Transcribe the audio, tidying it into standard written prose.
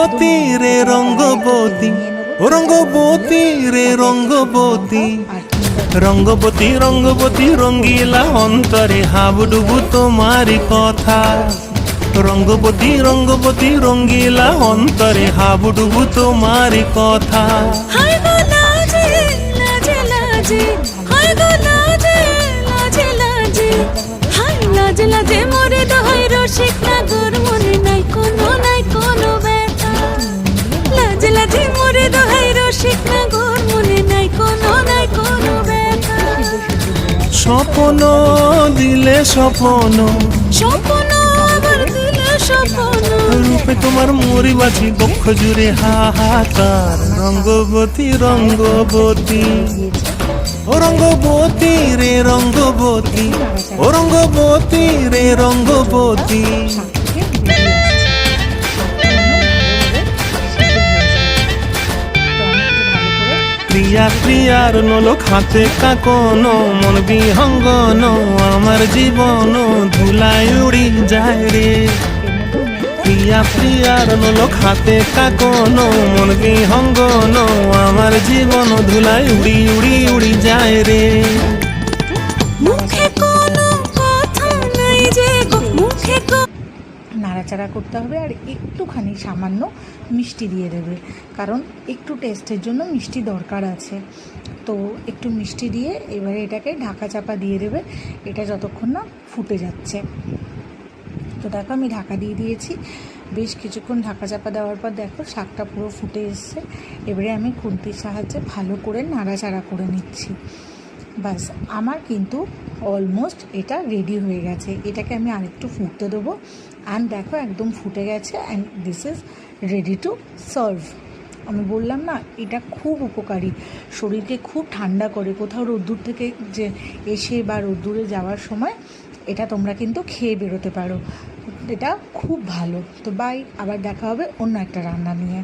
রঙ্গবতী রে রঙ্গবতী, ও রঙ্গবতী রে রঙ্গবতী, রঙ্গবতী রঙ্গবতী রঙ্গিলা অন্তরে হাবুডুবু তোমারি কথা। রঙ্গবতী রঙ্গবতী রঙ্গিলা অন্তরে হাবুডুবু তোমারি কথা। হায় গো লাজে লাজে লাজে, হায় গো লাজে লাজে লাজে, হায় লাজে লাজে মরে দোহাই রসিক নাগর মনে নাই কোনো ব্যথা। লাজে লাজে মরে দোহাই রসিক নাগর মনে নাই কোনো ব্যথা। স্বপ্ন দিলে স্বপ্ন, স্বপ্ন আবার দিলে স্বপ্ন, রূপে তোমার মরি বাছি বক্ষ জুড়ে হাহাকার। রঙ্গবতী রঙ্গবতী, ও রঙ্গবতী রে রঙ্গবতী, ও রঙ্গবতী রে রঙ্গবতী। প্রিয়া প্রিয়ার নলোক হাতে কাকন, মন বিহঙ্গন আমার জীবন ধুলায় উড়ি যায় রে। প্রিয়া প্রিয়ার নলোক হাতে কাকন, মন বিহঙ্গন আমার জীবন ধুলায় উড়ি উড়ি উড়ি যায় রে। মুখে কোনো কথা নাই যে গো, মুখে নাড়াচাড়া করতে হবে আর একটুখানি সামান্য মিষ্টি দিয়ে দেবে, কারণ একটু টেস্টের জন্য মিষ্টি দরকার আছে। তো একটু মিষ্টি দিয়ে এবারে এটাকে ঢাকা চাপা দিয়ে দেবে, এটা যতক্ষণ না ফুটে যাচ্ছে। তো দেখো আমি ঢাকা দিয়ে দিয়েছি, বেশ কিছুক্ষণ ঢাকা চাপা দেওয়ার পর দেখো শাকটা পুরো ফুটে এসছে। এবারে আমি খুন্তির সাহায্যে ভালো করে নাড়াচাড়া করে নিচ্ছি। বাস আমার কিন্তু অলমোস্ট এটা রেডি হয়ে গেছে। এটাকে আমি আরেকটু ফুটতে দেবো। অ্যান্ড দেখো একদম ফুটে গেছে, and this is ready to serve. আমি বললাম না, এটা খুব উপকারী, শরীরকে খুব ঠান্ডা করে। কোথাও রোদ্দুর থেকে যে এসে বা রোদ্দুরে যাওয়ার সময় এটা তোমরা কিন্তু খেয়ে বেরোতে পারো। এটা খুব ভালো। তো বাই, আবার দেখা হবে অন্য একটা রান্না নিয়ে।